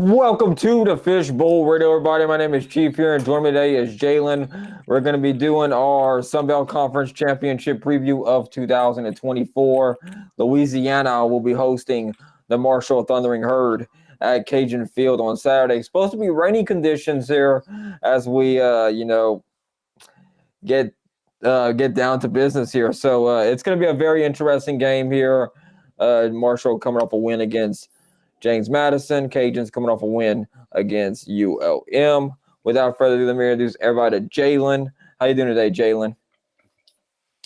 Welcome to the Fishbowl Radio, everybody. My name is Chief here, and joining me today is Jalen. We're going to be doing our Sunbelt Conference Championship preview of 2024. Louisiana will be hosting the Marshall Thundering Herd at Cajun Field on Saturday. Supposed to be rainy conditions here as we, get down to business here. So it's going to be a very interesting game here. Marshall coming off a win against James Madison. Cajuns coming off a win against ULM. Without further ado, let me introduce everybody to Jalen. How you doing today, Jalen?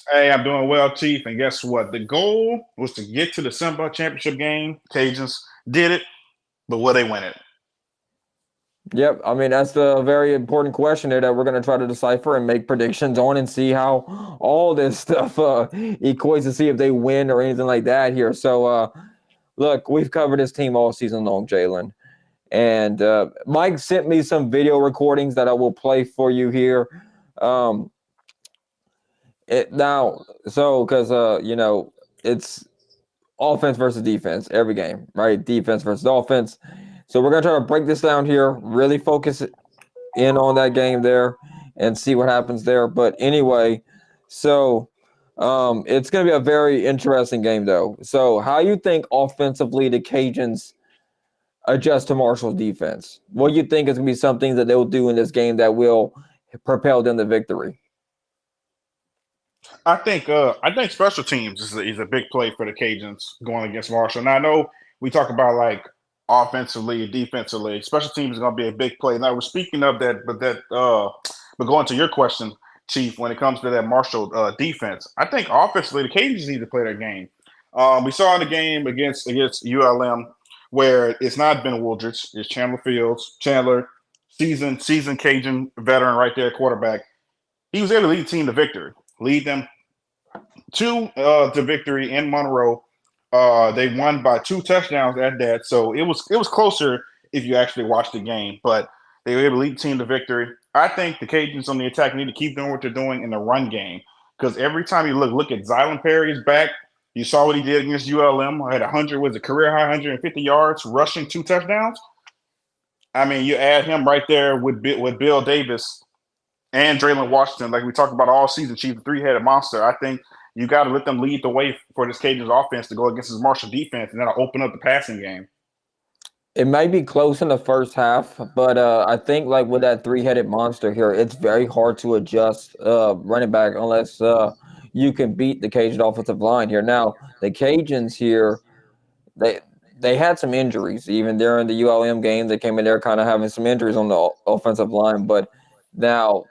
Hey, I'm doing well, Chief. And guess what? The goal was to get to the Sunbelt Championship game. Cajuns did it, but will they win it? Yep, I mean that's the very important question there that we're going to try to decipher and make predictions on and see how all this stuff equates to see if they win or anything like that here. So, look, we've covered this team all season long, Jalen. And Mike sent me some video recordings that I will play for you here. Um, it's offense versus defense every game, right? Defense versus offense. So we're gonna try to break this down here, really focus in on that game there, and see what happens there. But anyway, so it's gonna be a very interesting game, though. So how you think offensively the Cajuns adjust to Marshall's defense? What do you think is going to be something that they'll do in this game that will propel them to victory? I think special teams is a big play for the Cajuns going against Marshall. Now I know we talk about like offensively, defensively. Special teams is going to be a big play. Now we're speaking of that, but going to your question, Chief, when it comes to that Marshall defense, I think offensively the Cajuns need to play their game. We saw in the game against ULM where it's not Ben Wooldridge, it's Chandler Fields. Chandler, seasoned Cajun veteran right there, quarterback. He was able to lead the team to victory, lead them to victory in Monroe. They won by 2 touchdowns at that, so it was closer if you actually watched the game. But they were able to lead the team to victory. I think the Cajuns on the attack need to keep doing what they're doing in the run game because every time you look at Zylan Perry's back. You saw what he did against ULM. Had 100 was a career high 150 yards, rushing 2 touchdowns. I mean, you add him right there with Bill Davis and Draylon Washington, like we talked about all season, Chief, the three-headed monster. I think you got to let them lead the way for this Cajuns offense to go against this Marshall defense, and that'll open up the passing game. It might be close in the first half, but I think like with that three-headed monster here, it's very hard to adjust running back unless you can beat the Cajun offensive line here. Now, the Cajuns here, they they had some injuries even during the ULM game. They came in there kind of having some injuries on the offensive line, but now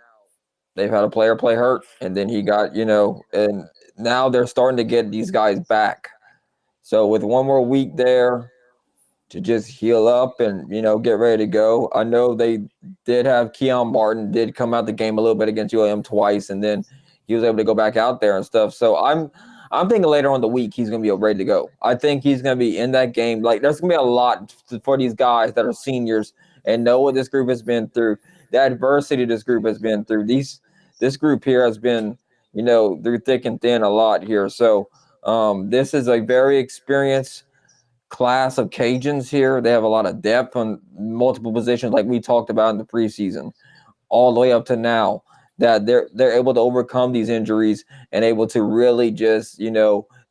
they've had a player play hurt, and then he got, and now they're starting to get these guys back. So with one more week there to just heal up and, get ready to go. I know they did have Keon Martin did come out the game a little bit against ULM twice, and then he was able to go back out there and stuff. So I'm thinking later on the week he's going to be ready to go. I think he's going to be in that game. Like, there's going to be a lot for these guys that are seniors and know what this group has been through, the adversity this group has been through. This group here has been, through thick and thin a lot here. So this is a very experienced class of Cajuns here. They have a lot of depth on multiple positions, like we talked about in the preseason, all the way up to now, that they're able to overcome these injuries and able to really just,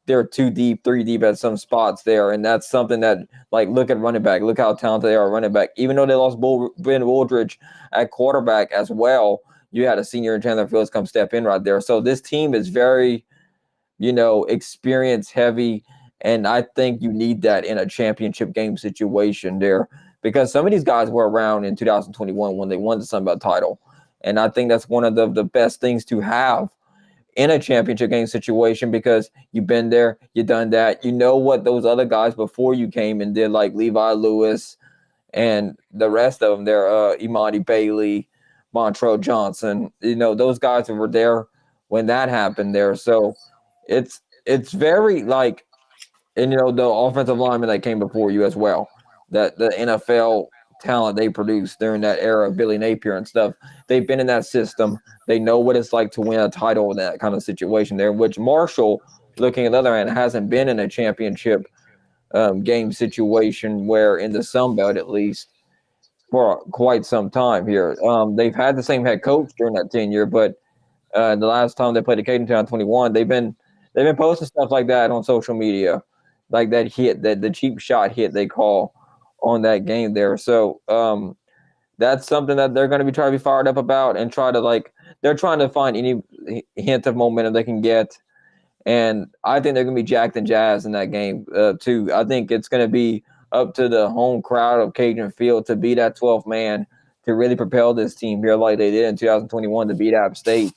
they're 2 deep, 3 deep at some spots there. And that's something that, like, look at running back. Look how talented they are at running back. Even though they lost Ben Wooldridge at quarterback as well, you had a senior in Chandler Fields come step in right there. So this team is very, experience heavy. And I think you need that in a championship game situation there, because some of these guys were around in 2021 when they won the Sunbelt title. And I think that's one of the best things to have in a championship game situation, because you've been there, you've done that. You know what those other guys before you came and did, like Levi Lewis and the rest of them there, Imani Bailey, Montrell Johnson, those guys who were there when that happened there. So it's very like, and, the offensive linemen that came before you as well, that the NFL talent they produced during that era of Billy Napier and stuff, they've been in that system. They know what it's like to win a title in that kind of situation there, which Marshall, looking at the other end, hasn't been in a championship game situation where in the Sun Belt at least for quite some time here. They've had the same head coach during that tenure, but the last time they played the Cajun Town 21, they've been posting stuff like that on social media, like that hit, that the cheap shot hit they call on that game there. So that's something that they're going to be trying to be fired up about and try to they're trying to find any hint of momentum they can get. And I think they're going to be jacked and jazzed in that game too. I think it's going to be up to the home crowd of Cajun Field to be that 12th man to really propel this team here like they did in 2021 to beat App State.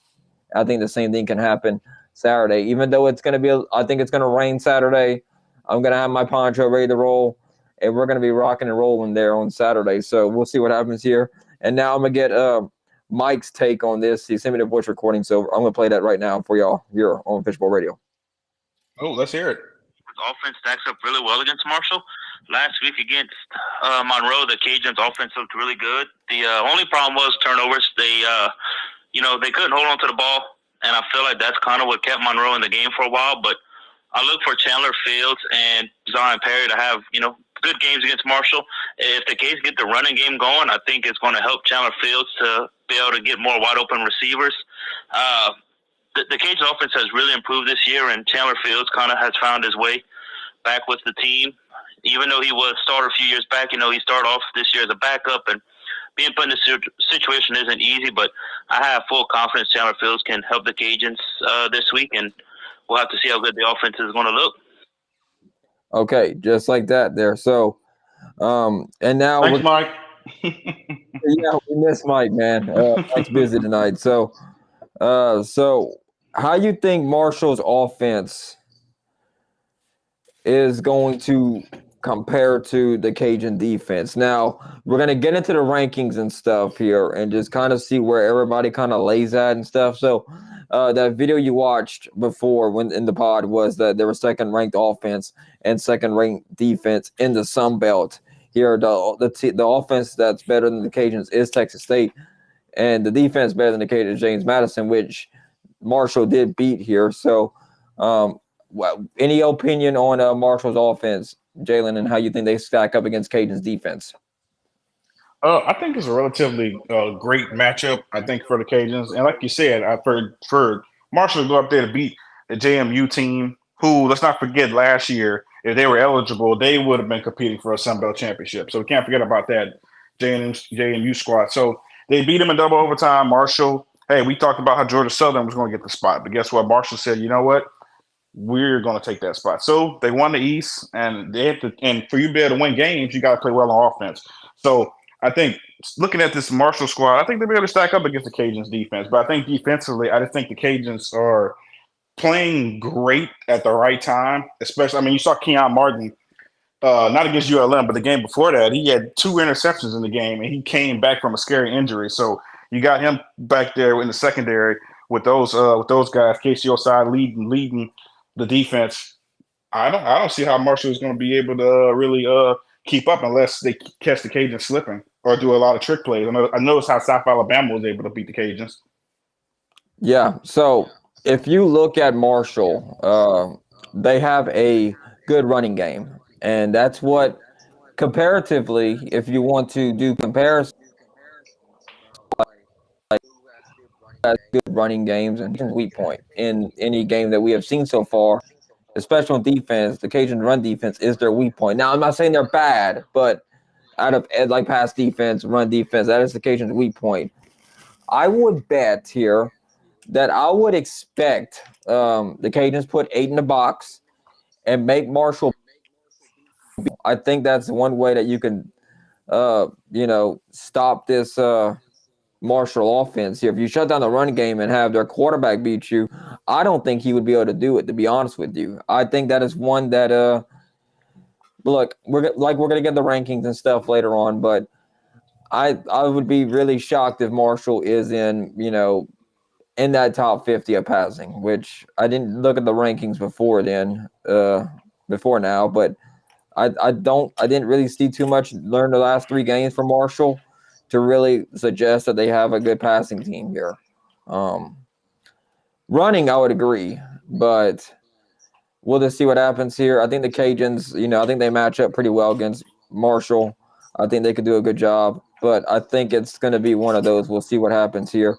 I think the same thing can happen Saturday, even though it's going to be, I think it's going to rain Saturday. I'm going to have my poncho ready to roll, and we're going to be rocking and rolling there on Saturday. So we'll see what happens here. And now I'm going to get Mike's take on this. He sent me the voice recording, so I'm going to play that right now for y'all here on Fishbowl Radio. Oh, let's hear it. Offense stacks up really well against Marshall. Last week against Monroe, the Cajuns' offense looked really good. The only problem was turnovers. They couldn't hold on to the ball, and I feel like that's kind of what kept Monroe in the game for a while. But I look for Chandler Fields and Zion Perry to have, good games against Marshall. If the Cajuns get the running game going, I think it's going to help Chandler Fields to be able to get more wide open receivers. The Cajun offense has really improved this year, and Chandler Fields kind of has found his way back with the team. Even though he was starter a few years back, he started off this year as a backup, and being put in this situation isn't easy, but I have full confidence Chandler Fields can help the Cajuns this week, and we'll have to see how good the offense is going to look. Okay, just like that there. So, and now thanks, Mike. Yeah, we miss Mike, man. Mike's busy tonight. So how you think Marshall's offense is going to compare to the Cajun defense? Now, we're going to get into the rankings and stuff here and just kind of see where everybody kind of lays at and stuff. So that video you watched before when in the pod was that there was second-ranked offense and second-ranked defense in the Sunbelt. Here, the offense that's better than the Cajuns is Texas State, and the defense better than the Cajuns, James Madison, which Marshall did beat here. So, any opinion on Marshall's offense, Jalen, and how you think they stack up against Cajun's defense? I think it's a relatively great matchup, I think, for the Cajuns. And like you said, for Marshall to go up there to beat the JMU team, who, let's not forget, last year, if they were eligible, they would have been competing for a Sunbelt Championship. So we can't forget about that JMU squad. So they beat them in double overtime. Marshall, hey, we talked about how Georgia Southern was going to get the spot. But guess what? Marshall said, you know what? We're going to take that spot. So they won the East, and and for you to be able to win games, you got to play well on offense. So I think looking at this Marshall squad, I think they'll be able to stack up against the Cajuns defense. But I think defensively, I just think the Cajuns are playing great at the right time. Especially, you saw Keon Martin, not against ULM, but the game before that, he had 2 interceptions in the game, and he came back from a scary injury. So you got him back there in the secondary with those guys, Casey Osai leading the defense. I don't see how Marshall is going to be able to really keep up unless they catch the Cajuns slipping or do a lot of trick plays. I noticed how South Alabama was able to beat the Cajuns. Yeah, so if you look at Marshall, they have a good running game, and that's what comparatively, if you want to do comparison, good running games and weak point in any game that we have seen so far, especially on defense. The Cajun run defense is their weak point. Now, I'm not saying they're bad, but out of like pass defense, run defense, that is the Cajun's weak point. I would bet here that I would expect the Cajuns put 8 in the box and make Marshall. I think that's one way that you can, stop this Marshall offense here. If you shut down the run game and have their quarterback beat you, I don't think he would be able to do it, to be honest with you. I think that is one that look, we're going to get the rankings and stuff later on, but I would be really shocked if Marshall is in that top 50 of passing, which I didn't look at the rankings before now, but I didn't really see too much learn the last 3 games from Marshall to really suggest that they have a good passing team here. Running, I would agree, but we'll just see what happens here. I think the Cajuns, I think they match up pretty well against Marshall. I think they could do a good job. but I think it's going to be one of those. We'll see what happens here.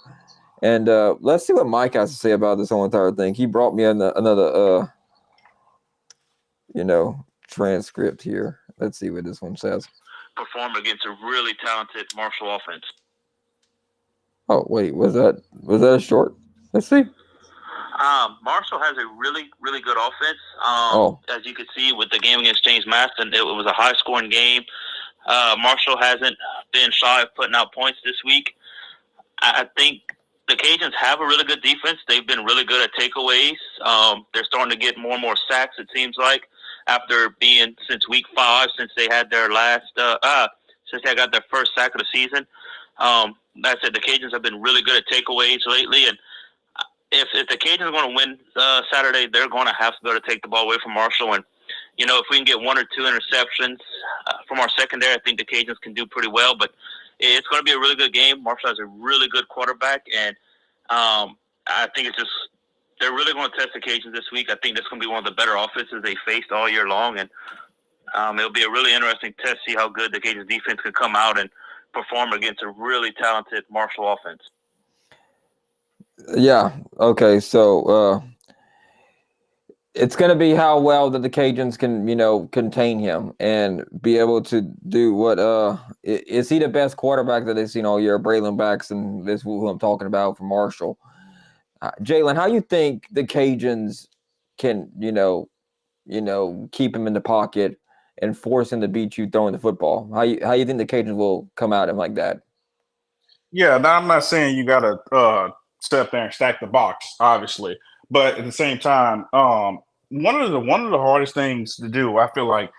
And let's see what Mike has to say about this whole entire thing. He brought me another, transcript here. Let's see what this one says. Perform against a really talented Marshall offense. Oh, wait, was that a short? Let's see. Marshall has a really, really good offense. Oh. As you can see with the game against James Madison, it was a high-scoring game. Marshall hasn't been shy of putting out points this week. I think the Cajuns have a really good defense. They've been really good at takeaways. They're starting to get more and more sacks, it seems like, after being since week 5, since they had their since they got their first sack of the season. Like I said, the Cajuns have been really good at takeaways lately, and if the Cajuns are going to win Saturday, they're going to have to be able to take the ball away from Marshall. And, if we can get 1 or 2 interceptions from our secondary, I think the Cajuns can do pretty well. But it's going to be a really good game. Marshall has a really good quarterback, and I think they're really going to test the Cajuns this week. I think that's going to be one of the better offenses they faced all year long, and it'll be a really interesting test to see how good the Cajuns defense can come out and perform against a really talented Marshall offense. Yeah. Okay. So it's going to be how well that the Cajuns can, contain him and be able to do what. Is he the best quarterback that they've seen all year? Braylon Baxton, this is who I'm talking about from Marshall. Jalen, how you think the Cajuns can, keep him in the pocket and force him to beat you throwing the football? How you think the Cajuns will come at him like that? Yeah, now I'm not saying you got to step there and stack the box, obviously, but at the same time, one of the hardest things to do, I feel like,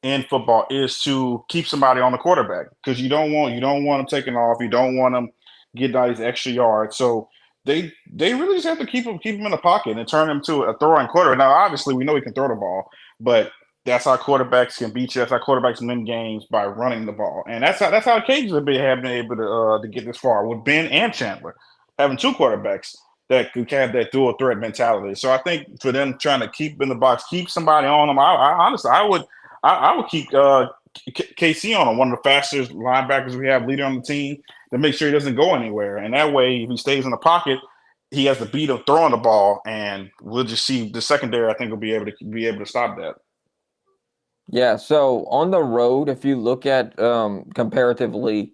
in football is to keep somebody on the quarterback because you don't want them taking off, you don't want them getting all these extra yards. So they really just have to keep him in the pocket and turn him to a throwing quarterback. Now, obviously, we know he can throw the ball, but that's how quarterbacks can beat you. That's how quarterbacks win games by running the ball, and that's how the Cajuns have been able to get this far with Ben and Chandler having 2 quarterbacks that could have that dual threat mentality. So I think for them trying to keep in the box, keep somebody on them. I honestly, I would keep KC on him, one of the fastest linebackers we have, leader on the team, to make sure he doesn't go anywhere. And that way, if he stays in the pocket, he has to beat him throwing the ball, and we'll just see the secondary. I think will be able to stop that. Yeah, so on the road, if you look at comparatively,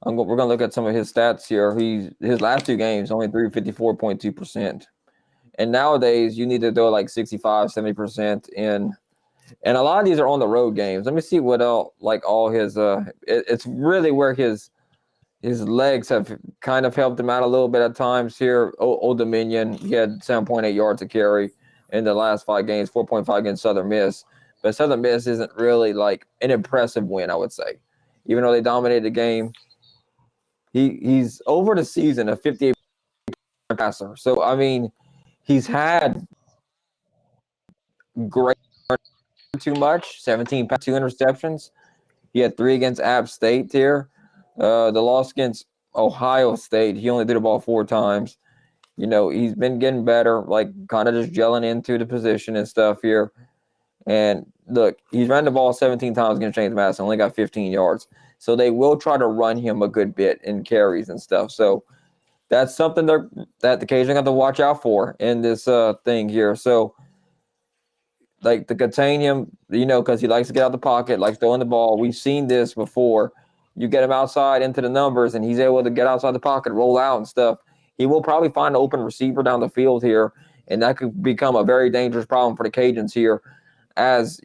we're going to look at some of his stats here. His last 2 games only threw 54.2%. And nowadays, you need to throw like 65, 70% in. And a lot of these are on the road games. Let me see what else, like all his it's really where his legs have kind of helped him out a little bit at times here. Old Dominion, he had 7.8 yards to carry in the last 5 games, 4.5 against Southern Miss. But Southern Miss isn't really like an impressive win, I would say. Even though they dominated the game, he's over the season a 58 passer. So, I mean, he's had great too much, 17 passes, 2 interceptions. He had 3 against App State here. The loss against Ohio State, he only threw the ball 4 times. He's been getting better, like kind of just gelling into the position and stuff here. And look, he's ran the ball 17 times against James Madison, only got 15 yards. So they will try to run him a good bit in carries and stuff. So that's something that the Cajuns have to watch out for in this thing here. So, like, to contain him, because he likes to get out the pocket, likes throwing the ball. We've seen this before. You get him outside into the numbers, and he's able to get outside the pocket, roll out and stuff. He will probably find an open receiver down the field here, and that could become a very dangerous problem for the Cajuns here. As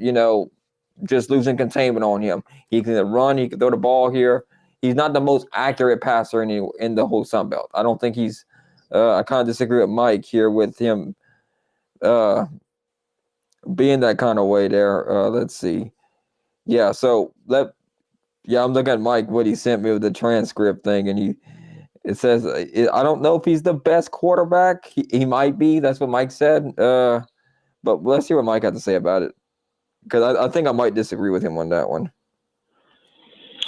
just losing containment on him. He can run, he can throw the ball here. He's not the most accurate passer in the whole Sunbelt. I don't think he's I kind of disagree with Mike here with him being that kind of way there. Let's see. Yeah, so I'm looking at Mike, what he sent me with the transcript thing, and it says, I don't know if he's the best quarterback. He might be. That's what Mike said. But let's see what Mike had to say about it. Because I think I might disagree with him on that one.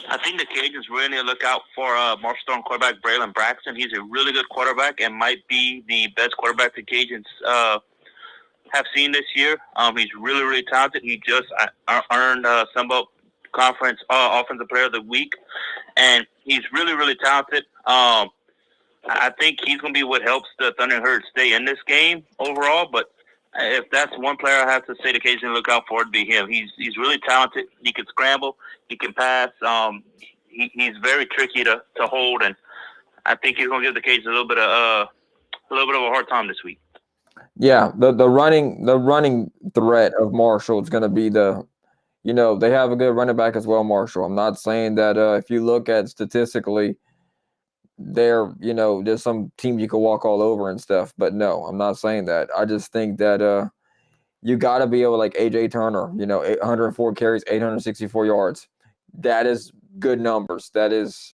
I think the Cajuns really need to look out for Marshall Thorne quarterback Braylon Braxton. He's a really good quarterback and might be the best quarterback the Cajuns have seen this year. He's really, really talented. He just earned Sunbelt conference offensive player of the week, and he's really, really talented. I think he's going to be what helps the Thunder Herd stay in this game overall. But if that's one player I have to say to occasionally look out for, it'd be him. He's really talented. He can scramble. He can pass. He's very tricky to hold, and I think he's going to give the Cajuns a little bit of a hard time this week. Yeah, the running threat of Marshall is going to be they have a good running back as well, Marshall. I'm not saying that if you look at statistically, there's some teams you can walk all over and stuff, but no, I'm not saying that. I just think that you got to be able, like AJ Turner, 104 carries, 864 yards. That is good numbers. That is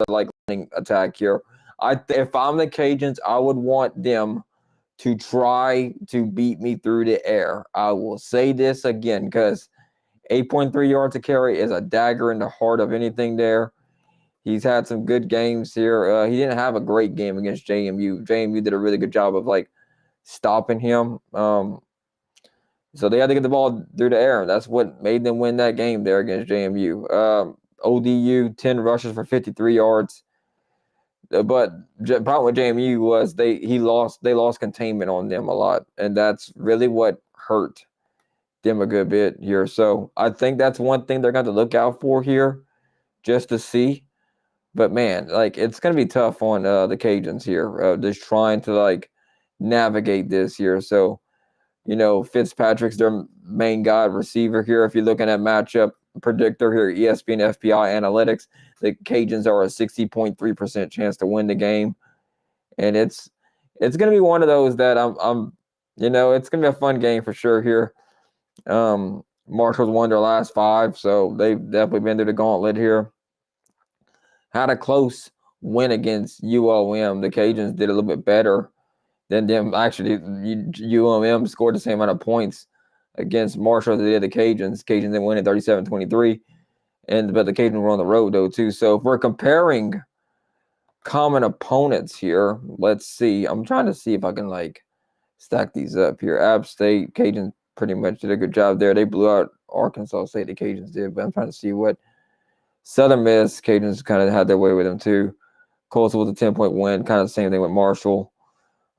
like attack here. If I'm the Cajuns, I would want them to try to beat me through the air. I will say this again because 8.3 yards a carry is a dagger in the heart of anything there. He's had some good games here. He didn't have a great game against JMU. JMU did a really good job of stopping him. So they had to get the ball through the air. That's what made them win that game there against JMU. ODU, 10 rushes for 53 yards. But the problem with JMU was they lost containment on them a lot, and that's really what hurt them a good bit here. So I think that's one thing they're going to look out for here, just to see. But man, it's going to be tough on the Cajuns here, just trying to navigate this here. So Fitzpatrick's their main guy receiver here. If you're looking at matchup predictor here, ESPN FPI Analytics, the Cajuns are a 60.3% chance to win the game, and it's going to be one of those that it's going to be a fun game for sure here. Marshall's won their last 5, so they've definitely been through the gauntlet here. Had a close win against ULM. The Cajuns did a little bit better than them. Actually, ULM scored the same amount of points against Marshall as they did the Cajuns. Cajuns didn't win at 37-23, but the Cajuns were on the road though too. So if we're comparing common opponents here, let's see. I'm trying to see if I can stack these up here. App State, Cajuns pretty much did a good job there. They blew out Arkansas State. The Cajuns did, but I'm trying to see what Southern Miss, Cajuns kind of had their way with them too. Coastal was a 10-point win, kind of the same thing with Marshall.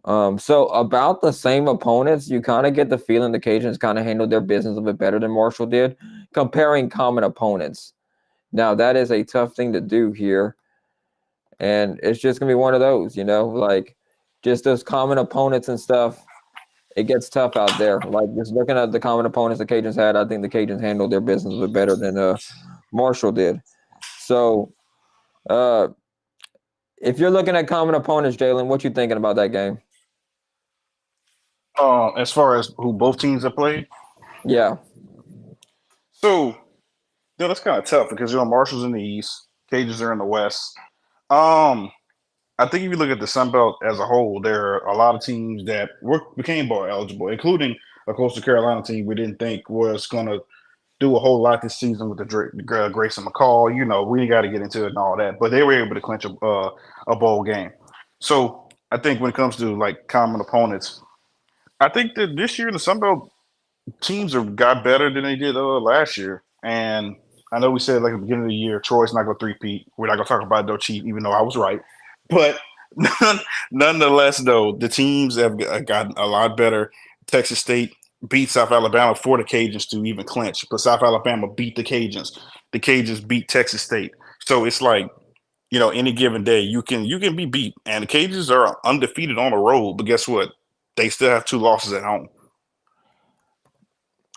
So about the same opponents, you kind of get the feeling the Cajuns kind of handled their business a bit better than Marshall did, comparing common opponents. Now, that is a tough thing to do here, and it's just going to be one of those, just those common opponents and stuff. It gets tough out there. Just looking at the common opponents the Cajuns had, I think the Cajuns handled their business a bit better than Marshall did. So, if you're looking at common opponents, Jalen, what you thinking about that game? As far as who both teams have played? Yeah. So, that's kind of tough because Marshall's in the East, Cajuns are in the West. I think if you look at the Sunbelt as a whole, there are a lot of teams that became bowl eligible, including a Coastal Carolina team we didn't think was going to do a whole lot this season with the Grayson McCall. We got to get into it and all that, but they were able to clinch a bowl game. So I think when it comes to common opponents, I think that this year the Sunbelt teams have got better than they did last year. And I know we said at the beginning of the year, Troy's not going to three-peat. We're not going to talk about it, though, Chief, even though I was right. But nonetheless, though, the teams have gotten a lot better. Texas State beat South Alabama for the Cajuns to even clinch, but South Alabama beat the Cajuns. The Cajuns beat Texas State. So it's any given day you can be beat. And the Cajuns are undefeated on the road, but guess what? They still have 2 losses at home.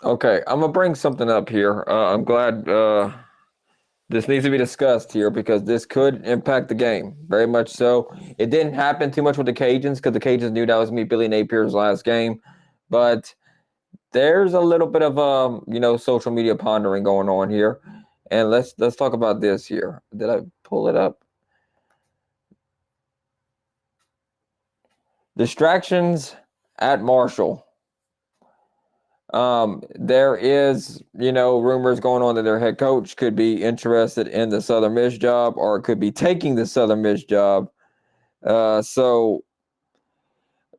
Okay, I'm gonna bring something up here. I'm glad this needs to be discussed here because this could impact the game very much. So it didn't happen too much with the Cajuns because the Cajuns knew that was gonna be Billy Napier's last game, but there's a little bit of social media pondering going on here, and let's talk about this here. Did I pull it up? Distractions at Marshall. There is, rumors going on that their head coach could be interested in the Southern Miss job or could be taking the Southern Miss job. So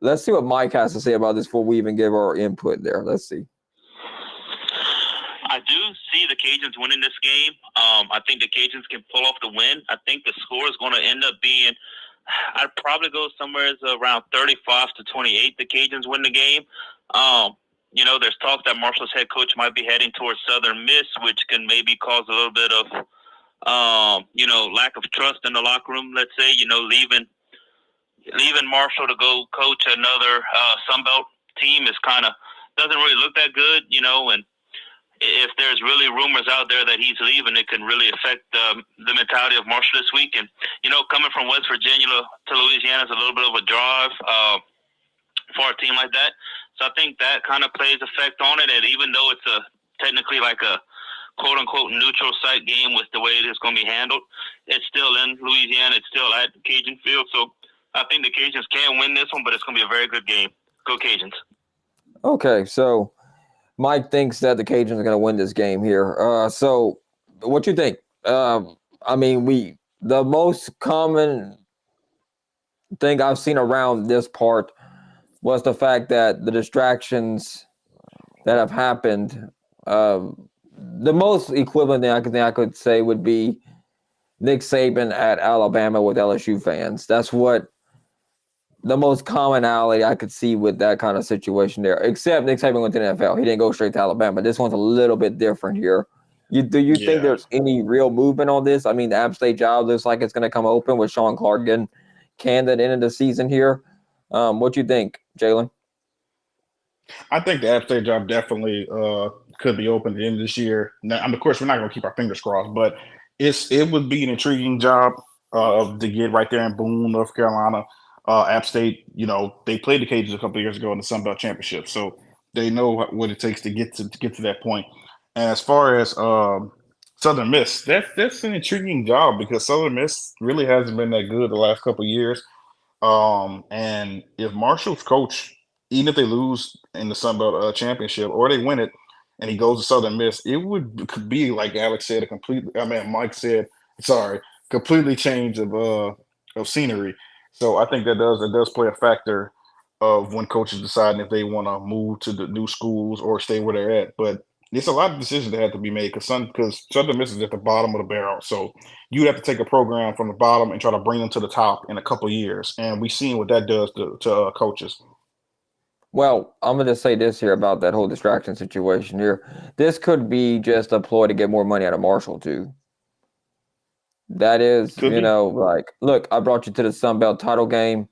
let's see what Mike has to say about this before we even give our input there. Let's see. I do see the Cajuns winning this game. I think the Cajuns can pull off the win. I think the score is going to end up being, I'd probably go somewhere around 35-28. The Cajuns win the game. There's talk that Marshall's head coach might be heading towards Southern Miss, which can maybe cause a little bit of, lack of trust in the locker room. Let's say, leaving Marshall to go coach another Sunbelt team is doesn't really look that good, and if there's really rumors out there that he's leaving, it can really affect the mentality of Marshall this week. And, coming from West Virginia to Louisiana is a little bit of a drive for a team like that. So I think that kind of plays effect on it. And even though it's technically like a quote-unquote neutral site game with the way it is going to be handled, it's still in Louisiana. It's still at Cajun Field. So I think the Cajuns can win this one, but it's going to be a very good game. Go Cajuns. Okay, so Mike thinks that the Cajuns are going to win this game here. So what you think? The most common thing I've seen around this part was the fact that the distractions that have happened, the most equivalent thing I could say would be Nick Saban at Alabama with LSU fans. That's what the most commonality I could see with that kind of situation there, except Nick Saban went to the NFL. He didn't go straight to Alabama. This one's a little bit different here. Do you think there's any real movement on this? I mean, the App State job looks like it's going to come open with Sean Clark getting canned at the end of the season here. What you think, Jalen? I think the App State job definitely could be open at the end of this year. Now, of course, we're not going to keep our fingers crossed, but it would be an intriguing job to get right there in Boone, North Carolina. App State, they played the Cajuns a couple of years ago in the Sunbelt Championship, so they know what it takes to get to that point. And as far as Southern Miss, that's an intriguing job because Southern Miss really hasn't been that good the last couple of years. And if Marshall's coach, even if they lose in the Sunbelt Championship or they win it, and he goes to Southern Miss, it could be like Alex said, Mike said, completely change of scenery. So I think that does play a factor of when coaches deciding if they want to move to the new schools or stay where they're at. But it's a lot of decisions that have to be made because Southern Miss is at the bottom of the barrel. So you have to take a program from the bottom and try to bring them to the top in a couple of years. And we've seen what that does to coaches. Well, I'm going to say this here about that whole distraction situation here. This could be just a ploy to get more money out of Marshall, too. That is, look, I brought you to the Sunbelt title game.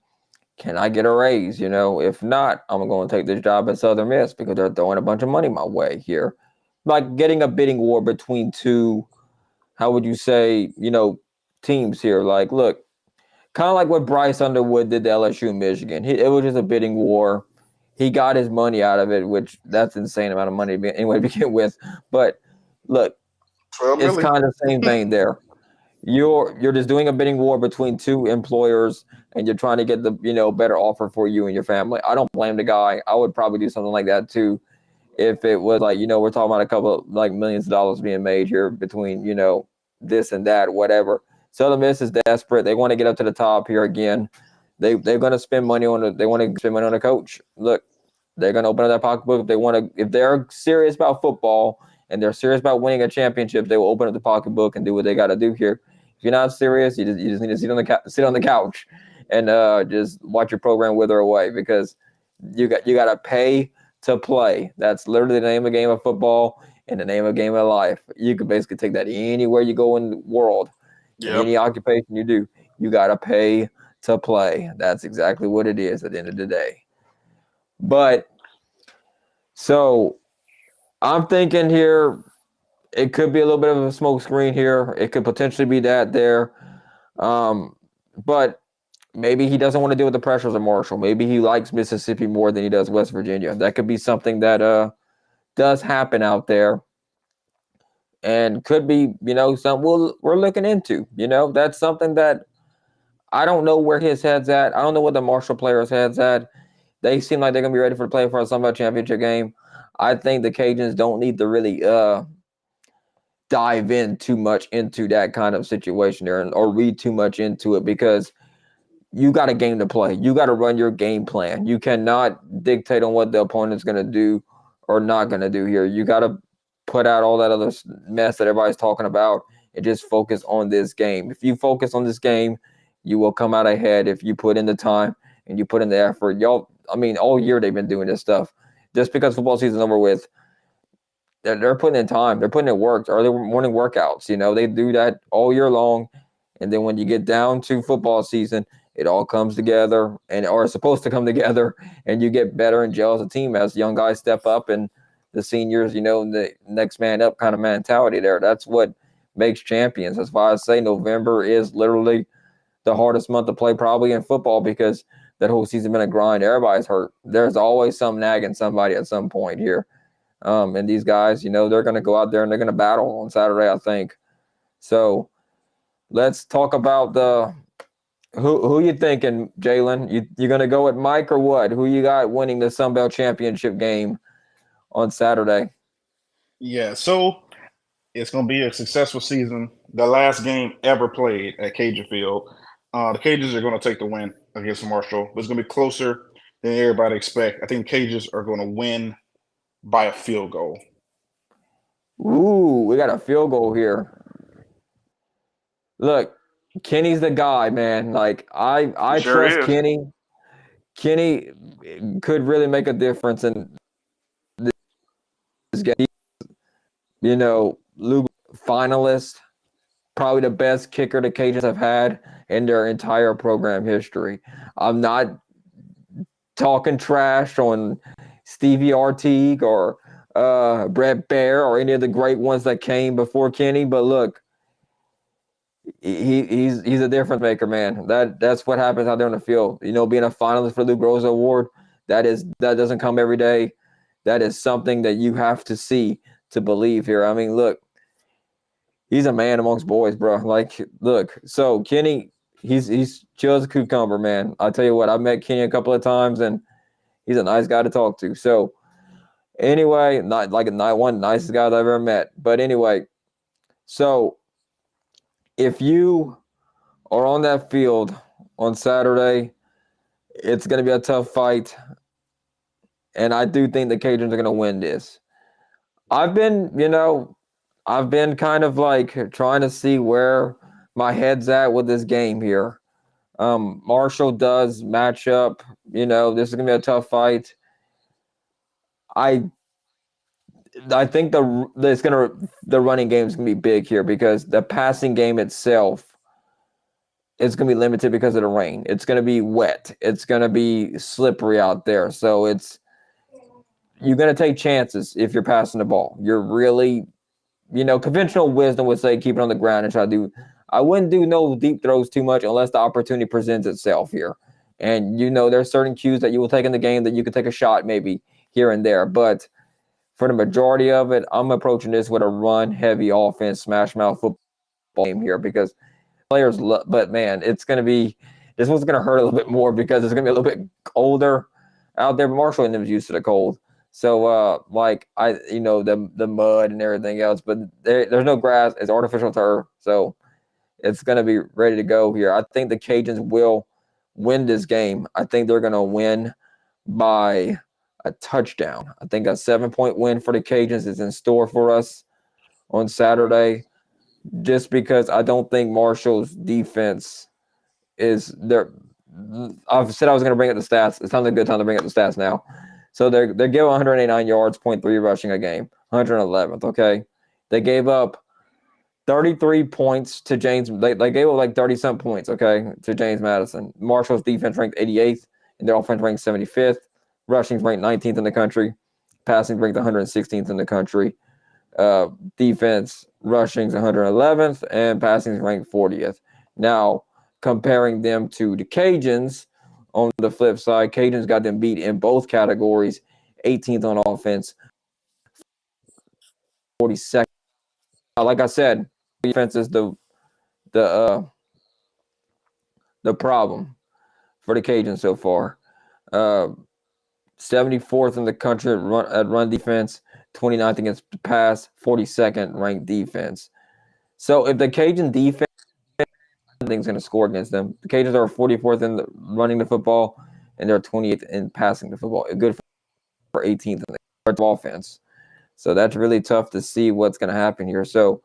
Can I get a raise? If not, I'm going to take this job at Southern Miss because they're throwing a bunch of money my way here. Like getting a bidding war between two, how would you say, teams here. Like, look, kind of like what Bryce Underwood did to LSU Michigan. It was just a bidding war. He got his money out of it, which that's an insane amount of money anyway to begin with. But look, it's kind of the same thing there. You're just doing a bidding war between two employers, and you're trying to get the better offer for you and your family. I don't blame the guy. I would probably do something like that too, if it was like we're talking about a couple of like millions of dollars being made here between this and that, whatever. Southern Miss is desperate. They want to get up to the top here again. They're going to spend money on They want to spend money on a coach. Look, they're going to open up that pocketbook if they're serious about football and they're serious about winning a championship. They will open up the pocketbook and do what they got to do here. If you're not serious, you just need to sit on the couch and just watch your program wither away because you got to pay to play. That's literally the name of the game of football and the name of the game of life. You can basically take that anywhere you go in the world, in any occupation you do. You got to pay to play. That's exactly what it is at the end of the day. But so I'm thinking here, it could be a little bit of a smoke screen here. It could potentially be that there. But maybe he doesn't want to deal with the pressures of Marshall. Maybe he likes Mississippi more than he does West Virginia. That could be something that does happen out there. And could be, something we're looking into. That's something that I don't know where his head's at. I don't know what the Marshall players' head's at. They seem like they're going to be ready to play for a Sunbelt Championship game. I think the Cajuns don't need to really dive in too much into that kind of situation there or read too much into it because you got a game to play. You got to run your game plan. You cannot dictate on what the opponent's going to do or not going to do here. You got to put out all that other mess that everybody's talking about and just focus on this game. If you focus on this game, you will come out ahead if you put in the time and you put in the effort. Y'all, I mean, all year they've been doing this stuff. Just because football season's over with, they're putting in time. They're putting in work, early morning workouts. You know, they do that all year long. And then when you get down to football season, it all comes together and or it's supposed to come together, and you get better and gel as a team as young guys step up and the seniors, you know, the next man up kind of mentality there. That's what makes champions. That's why I say November is literally the hardest month to play probably in football because that whole season been a grind. Everybody's hurt. There's always some nagging somebody at some point here. And these guys, you know, they're going to go out there and they're going to battle on Saturday, I think. So let's talk about the who you thinking, Jalen? You going to go with Mike or what? Who you got winning the Sunbelt Championship game on Saturday? Yeah, so it's going to be a successful season. The last game ever played at Cajun Field. The Cajuns are going to take the win against Marshall, but it's going to be closer than everybody expect. I think Cajuns are going to win by a field goal. Ooh, we got a field goal here. Look, Kenny's the guy, man. Like I Sure trust is. Kenny. Kenny could really make a difference in this game. You know, Luke finalist, probably the best kicker the Cajuns have had in their entire program history. I'm not talking trash on Stevie Artigue or Brett Baer or any of the great ones that came before Kenny, but look, he's a difference maker, man. That's what happens out there on the field. You know, being a finalist for the Luke Rosa Award, that doesn't come every day. That is something that you have to see to believe here. I mean, look, he's a man amongst boys, bro. Like, look, so Kenny, he's chill as a cucumber, man. I'll tell you what, I've met Kenny a couple of times, and he's a nice guy to talk to. So anyway, not one of the nicest guys I've ever met. But anyway, so if you are on that field on Saturday, it's going to be a tough fight. And I do think the Cajuns are going to win this. I've been kind of like trying to see where my head's at with this game here. Marshall does match up. You know, this is going to be a tough fight. I think the running game is going to be big here because the passing game itself is going to be limited because of the rain. It's going to be wet. It's going to be slippery out there. So you're going to take chances if you're passing the ball. You're really, conventional wisdom would say keep it on the ground and try to do. I wouldn't do no deep throws too much unless the opportunity presents itself here. And, there's certain cues that you will take in the game that you could take a shot maybe here and there. But for the majority of it, I'm approaching this with a run-heavy offense, smash-mouth football game here because players – but, man, it's going to be – this one's going to hurt a little bit more because it's going to be a little bit colder out there. But Marshall was used to the cold. So, the mud and everything else. But there's no grass. It's artificial turf. So it's going to be ready to go here. I think the Cajuns will win this game. I think they're going to win by a touchdown. I think a 7-point win for the Cajuns is in store for us on Saturday just because I don't think Marshall's defense is there. I've said I was going to bring up the stats. It's a good time to bring up the stats now. So they're giving 189 yards, 0.3 rushing a game, 111th, okay? They gave up 33 points to James. They gave up like 30-some points, okay, to James Madison. Marshall's defense ranked 88th, and their offense ranked 75th. Rushing's ranked 19th in the country. Passing ranked 116th in the country. Defense, rushing's 111th, and passing's ranked 40th. Now, comparing them to the Cajuns, on the flip side, Cajuns got them beat in both categories, 18th on offense, 42nd. Like I said, defense is the problem for the Cajuns so far. 74th in the country at run defense, 29th against the pass, 42nd ranked defense. So if the Cajun defense everything's going to score against them. The Cajuns are 44th in running the football, and they're 28th in passing the football. Good for 18th in the offense. So that's really tough to see what's going to happen here. So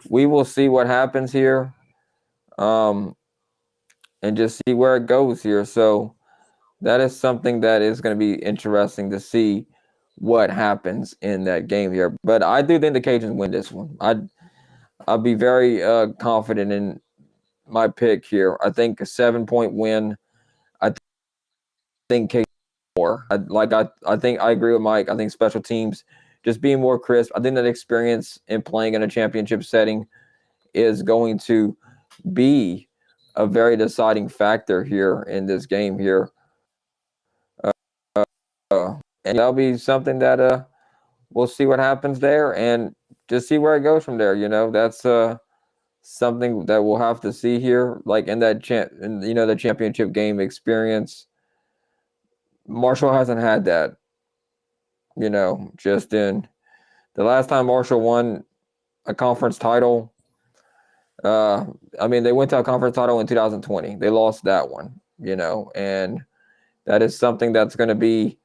we will see what happens here, and just see where it goes here. So that is something that is going to be interesting to see what happens in that game here. But I do think the Cajuns win this one. I'll be very confident in my pick here. I think a 7-point win. I think Cajuns more. I think I agree with Mike. I think special teams just being more crisp. I think that experience in playing in a championship setting is going to be a very deciding factor here in this game here. And that'll be something that we'll see what happens there and just see where it goes from there. That's something that we'll have to see here, like in that the championship game experience. Marshall hasn't had that. Just in the last time Marshall won a conference title. They went to a conference title in 2020. They lost that one. And that is something that's going to be.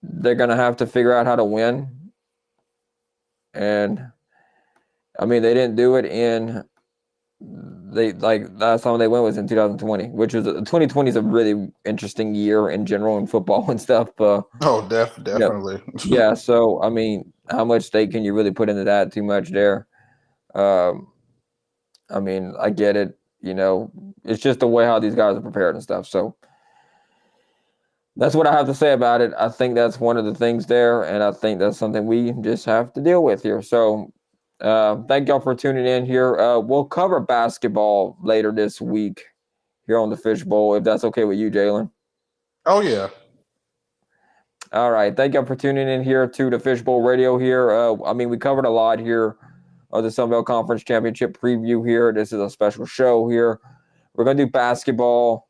They're going to have to figure out how to win. And they didn't do it last time they went was in 2020, which was 2020 is a really interesting year in general in football and stuff. Definitely. Yeah. So, how much stake can you really put into that? Too much there. I get it. It's just the way how these guys are prepared and stuff. So, that's what I have to say about it. I think that's one of the things there, and I think that's something we just have to deal with here. So, thank y'all for tuning in here. We'll cover basketball later this week here on the Fishbowl, if that's okay with you, Jalen. Oh, yeah. All right. Thank y'all for tuning in here to the Fishbowl Radio here. We covered a lot here of the Sunbelt Conference Championship preview here. This is a special show here. We're going to do basketball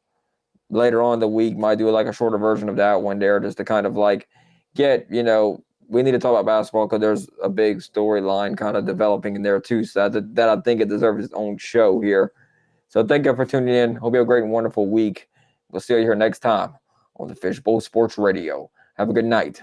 later on in the week. Might do like a shorter version of that one there, just to kind of get, we need to talk about basketball because there's a big storyline kind of developing in there too. So that I think it deserves its own show here. So thank you for tuning in. Hope you have a great and wonderful week. We'll see you here next time on the Fishbowl Sports Radio. Have a good night.